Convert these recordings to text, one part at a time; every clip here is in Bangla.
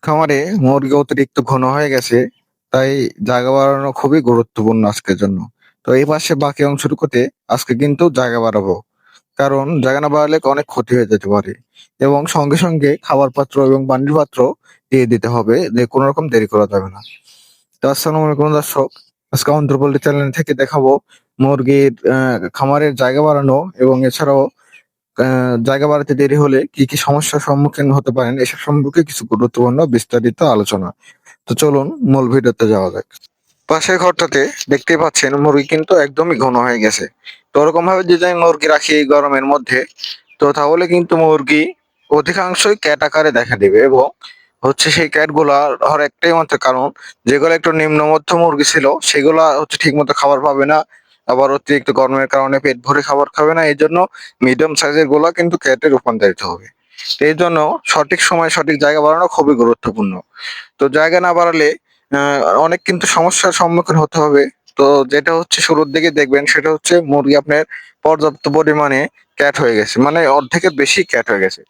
খামারে মুরগি অতিরিক্ত ঘন হয়ে গেছে, তাই জায়গা বাড়ানো খুবই গুরুত্বপূর্ণ আজকের জন্য। তো এই পাশে বাকি অংশটুকুতে আজকে কিন্তু জায়গা বাড়াবো, কারণ জায়গা না বাড়ালে অনেক ক্ষতি হয়ে যেতে পারে। এবং সঙ্গে সঙ্গে খাবার পাত্র এবং পানির পাত্র দিয়ে দিতে হবে, যে কোনো রকম দেরি করা যাবে না। তো আসসালামু আলাইকুম দর্শক, আজকে অন্ধ্রপল্লী চ্যানেল থেকে দেখাবো মুরগির খামারের জায়গা বাড়ানো এবং এছাড়াও জায়গা বাড়াতে দেরি হলে কি কি সমস্যার সম্মুখীন হতে পারেন, এসব সম্পর্কে কিছু গুরুত্বপূর্ণ বিস্তারিত আলোচনা। তো চলুন মূল ভিডিওতে যাওয়া যাক। পাশের ঘরটাতে দেখতেই পাচ্ছেন মুরগি কিন্তু একদমই ঘন হয়ে গেছে। তো ওরকম ভাবে যদি আমি মুরগি রাখি এই গরমের মধ্যে, তো তাহলে কিন্তু মুরগি অধিকাংশই ক্যাট আকারে দেখা দিবে। এবং হচ্ছে সেই ক্যাট গুলা হওয়ার একটাই মাত্র কারণ, যেগুলো একটু নিম্ন মধ্য মুরগি ছিল সেগুলা হচ্ছে ঠিক মতো খাবার পাবে না, আবার অতিরিক্ত গরমের কারণে পেট ভরে খাবার খাবে না। এই জন্য মিডিয়াম সাইজের গুলা কিন্তু ক্যাটে রূপান্তরিত হবে। তো এই জন্য সঠিক সময় সঠিক জায়গা বানানো খুবই গুরুত্বপূর্ণ। তো জায়গা না বাড়ালে অনেক কিন্তু সমস্যার সম্মুখীন হতে হবে। তো যেটা হচ্ছে শুরুর দিকে দেখবেন, সেটা হচ্ছে মুরগি আপনার পর্যাপ্ত পরিমাণে ক্যাট হয়ে গেছে, মানে অর্ধেকের বেশি ক্যাট হয়ে গেছে।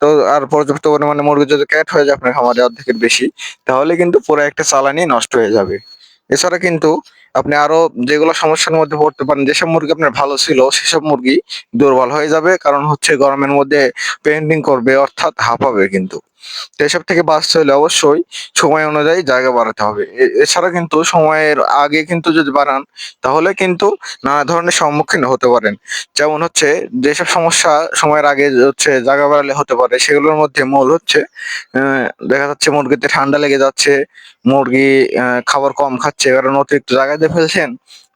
তো আর পর্যাপ্ত পরিমাণে মুরগি যদি ক্যাট হয়ে যায় আপনার খামারে অর্ধেকের বেশি, তাহলে কিন্তু পুরো একটা চালানি নষ্ট হয়ে যাবে। এছাড়া কিন্তু আপনি আরো যেগুলো সমস্যার মধ্যে পড়তে পারেন, যেসব মুরগি আপনার ভালো ছিল সেসব মুরগি দুর্বল হয়ে যাবে, কারণ হচ্ছে গরমের মধ্যে পেন্টিং করবে, অর্থাৎ হাঁপাবে কিন্তু। তো এসব থেকে বাঁচতে হলে অবশ্যই সময় অনুযায়ী জায়গা বাড়াতে হবে। এছাড়া কিন্তু সময়ের আগে কিন্তু যদি বাড়ান, তাহলে কিন্তু নানা ধরনের সম্মুখীন হতে পারেন। যেমন হচ্ছে যেসব সমস্যা সময়ের আগে হচ্ছে জায়গা বাড়ালে হতে পারে, সেগুলোর মধ্যে মূল হচ্ছে দেখা যাচ্ছে মুরগিতে ঠান্ডা লেগে যাচ্ছে, মুরগি খাবার কম খাচ্ছে কারণ অতিরিক্ত জায়গা দিয়ে ফেলছেন।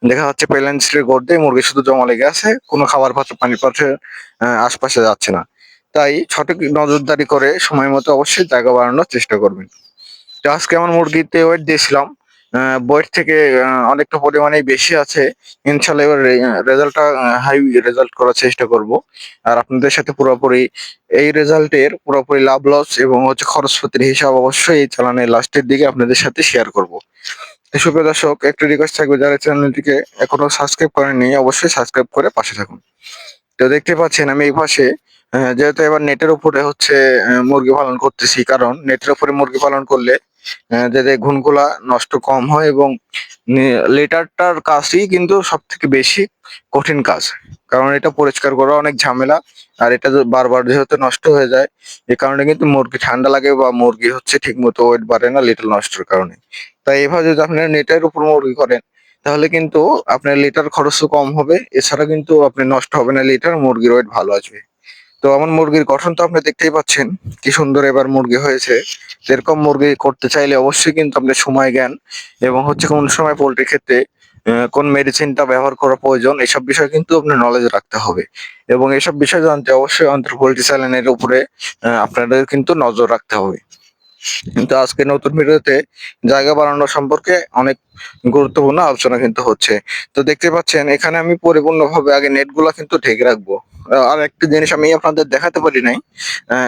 দেখা যাচ্ছে প্লেন সিটের গর্দে মুরগি শুধু জমা লেগে আছে, কোনো খাবার পাত্র পানির পাত্রে আশপাশে যাচ্ছে না। তাই সঠিক নজরদারি করে সময় মতো অবশ্যই জায়গা বাড়ানোর চেষ্টা করবেন। তো আজকে আমার মুরগিতে ওয়েট দিয়েছিলাম, বইয়ের থেকে অনেকটা পরিমাণেই বেশি আছে। ইনশাল্লাহ এবার রেজাল্টটা হাই রেজাল্ট করার চেষ্টা করব। আর আপনাদের সাথে পুরোপুরি এই রেজাল্টের পুরোপুরি লাভ লস এবং হচ্ছে খরচপাতির হিসাব অবশ্যই এই চালানের লাস্টের দিকে আপনাদের সাথে শেয়ার করব। তো সুপ্রিয় দর্শক, একটা রিকোয়েস্ট থাকবে, যারা চ্যানেলটিকে এখনো সাবস্ক্রাইব করেননি অবশ্যই সাবস্ক্রাইব করে পাশে থাকুন। তো দেখতে পাচ্ছেন আমি এই পাশে যেহেতু এবার নেটের উপরে হচ্ছে মুরগি পালন করতেছি, কারণ নেটের উপরে মুরগি পালন করলে যাতে ঘুনগুলা নষ্ট কম হয় এবং লেটারটার কাজই কিন্তু সব থেকে বেশি কঠিন কাজ, কারণ এটা পরিষ্কার করা অনেক ঝামেলা। আর এটা বারবার যেহেতু নষ্ট হয়ে যায়, এই কারণে কিন্তু মুরগি ঠান্ডা লাগে বা মুরগি হচ্ছে ঠিক মতো ওয়েট বাড়ে না লিটার নষ্টের কারণে। তাই এভাবে যদি আপনারা নেটের উপর মুরগি করেন, তাহলে কিন্তু আপনার লিটার খরচও কম হবে, এছাড়া কিন্তু আপনার নষ্ট হবে না লিটার, মুরগির ওয়েট ভালো আসবে। তো আমার মুরগির গঠন তো আপনি দেখতেই পাচ্ছেন কি সুন্দর এবার মুরগি হয়েছে। এরকম মুরগি করতে চাইলে অবশ্যই কিন্তু আপনি সময় জ্ঞান এবং হচ্ছে কোন সময় পোল্ট্রি ক্ষেত্রে কোন মেডিসিনটা ব্যবহার করা প্রয়োজন, এসব বিষয় কিন্তু আপনার নলেজ রাখতে হবে। এবং এসব বিষয় জানতে অবশ্যই অন্তর পোল্ট্রি চ্যানেলের উপরে আপনাদের কিন্তু নজর রাখতে হবে। কিন্তু আজকে নতুন ভিডিওতে জায়গা বাড়ানো সম্পর্কে অনেক গুরুত্বপূর্ণ আলোচনা কিন্তু হচ্ছে। তো দেখতে পাচ্ছেন এখানে আমি পরিপূর্ণভাবে আগে নেটগুলা কিন্তু ঢেকে রাখবো। আর একটা জিনিস আমি আপনাদের দেখাতে পারি নাই,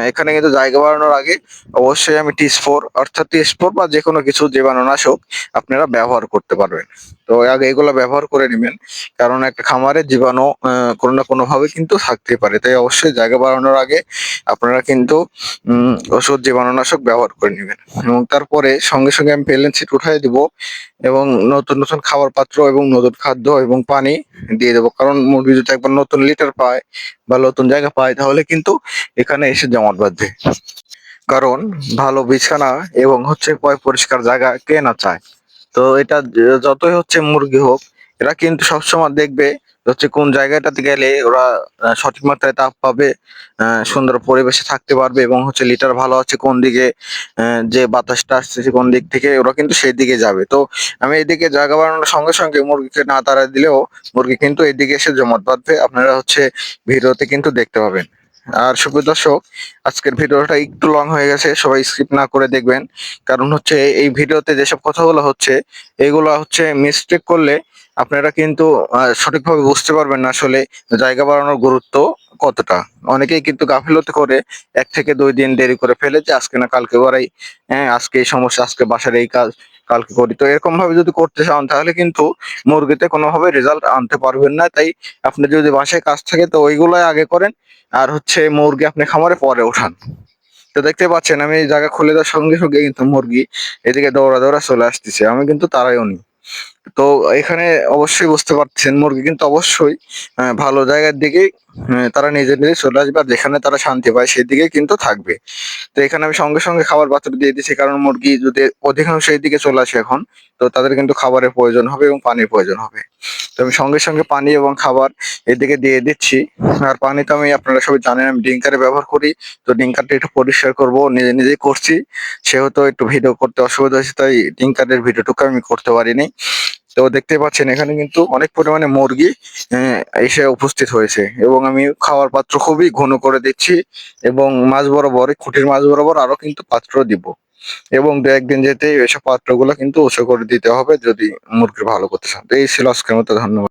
এখানে কিন্তু জায়গা বাড়ানোর আগে অবশ্যই আমি টি4 অর্থাৎ টি4 বা যে কোনো কিছু জীবাণুনাশক আপনারা ব্যবহার করতে পারবেন। তো আগে এগুলো ব্যবহার করে নেবেন, কারণ একটা খামারে জীবাণু কোনো না কোনো ভাবে কিন্তু থাকতেই পারে। তাই অবশ্যই জায়গা বাড়ানোর আগে আপনারা কিন্তু ওষুধ জীবাণুনাশক ব্যবহার করে নেবেন। এবং তারপরে সঙ্গে সঙ্গে আমি প্লেন শিট উঠাই দিব এবং নতুন নতুন খাবার পাত্র এবং নতুন খাদ্য এবং পানি দিয়ে দেবো, কারণ মুরগি যদি একবার নতুন লিটার পায় বা নতুন জায়গা পায়, তাহলে কিন্তু এখানে এসে জমাট বাঁধবে। কারণ ভালো বিছানা এবং হচ্ছে পরিষ্কার জায়গা কে না চায়। তো এটা যতই হচ্ছে মুরগি হোক, এরা কিন্তু সবসময় দেখবে হচ্ছে কোন জায়গাটাতে গেলে ওরা সঠিক মাত্রায় তাপ পাবে, সুন্দর পরিবেশে থাকতে পারবে এবং হচ্ছে লিটার ভালো আছে কোন দিকে, যে বাতাসটা আসছে কোন দিক থেকে, ওরা কিন্তু সেই দিকে যাবে। তো আমি এইদিকে জায়গা বাড়ানোর সঙ্গে সঙ্গে মুরগিকে না তাড়া দিলেও মুরগি কিন্তু এইদিকে এসে জমাট বাঁধবে, আপনারা হচ্ছে ভিডিওতে কিন্তু দেখতে পাবেন। আর সুপ্রিয় দর্শক, আজকের ভিডিওটা একটু লং হয়ে গেছে, সবাই স্কিপ না করে দেখবেন। কারণ হচ্ছে এই ভিডিওতে যেসব কথাগুলো হচ্ছে, এগুলো হচ্ছে মিস্টেক করলে আপনারা কিন্তু সঠিকভাবে বুঝতে পারবেন না আসলে জায়গা বাড়ানোর গুরুত্ব কতটা। অনেকেই কিন্তু গাফিলতি করে 1 থেকে 2 দিন দেরি করে ফেলে, যে আজকে না কালকে বাড়াই, হ্যাঁ আজকে এই সমস্যা, আজকে বাসার এই কাজ, কালকে করি। তো এরকম ভাবে যদি করতে চান, তাহলে কিন্তু মুরগিতে কোনোভাবে রেজাল্ট আনতে পারবেন না। তাই আপনি যদি বাসায় কাজ থাকে তো ওইগুলাই আগে করেন, আর হচ্ছে মুরগি আপনি খামারে পরে ওঠান। তো দেখতে পাচ্ছেন আমি জায়গা খুলে দেওয়ার সঙ্গে সঙ্গে কিন্তু মুরগি এদিকে দৌড়া দৌড়া চলে আসতেছে, আমি কিন্তু তাড়াইও নি। তো এখানে অবশ্যই বুঝতে পারছেন মুরগি কিন্তু অবশ্যই ভালো জায়গার দিকেই তারা নিজে নিজে চলে আসবে, আর যেখানে তারা শান্তি পায় সেদিকেই কিন্তু থাকবে। তো এখানে আমি সঙ্গে সঙ্গে খাবার পাত্র দিয়ে দিচ্ছি, কারণ মুরগি যদি অধিকাংশ এইদিকে চলে আসে এখন, তো তাদের কিন্তু খাবারের প্রয়োজন হবে এবং পানির প্রয়োজন হবে। তো আমি সঙ্গে সঙ্গে পানি এবং খাবার এদিকে দিয়ে দিচ্ছি। আর পানি তো আমি, আপনারা সবাই জানেন আমি ড্রিঙ্কারে ব্যবহার করি। তো ড্রিঙ্কারটা একটু পরিষ্কার করব, নিজে নিজেই করছি। সেহেতু একটু ভিডিও করতে অসুবিধা হয়েছে, তাই ড্রিঙ্কারের ভিডিওটুকু আমি করতে পারিনি। তো দেখতে পাচ্ছেন এখানে কিন্তু অনেক পরিমাণে মুরগি এসে উপস্থিত হয়েছে, এবং আমি খাওয়ার পাত্র খুবই ঘন করে দিচ্ছি, এবং মাঝ বরাবর, এই খুঁটির মাঝ বরাবর আরো কিন্তু পাত্র দিব, এবং দু একদিন যেতে এসব পাত্রগুলো কিন্তু উঁচু করে দিতে হবে যদি মুরগির ভালো করতে চান। তো এই ছিল আজকের মতো, ধন্যবাদ।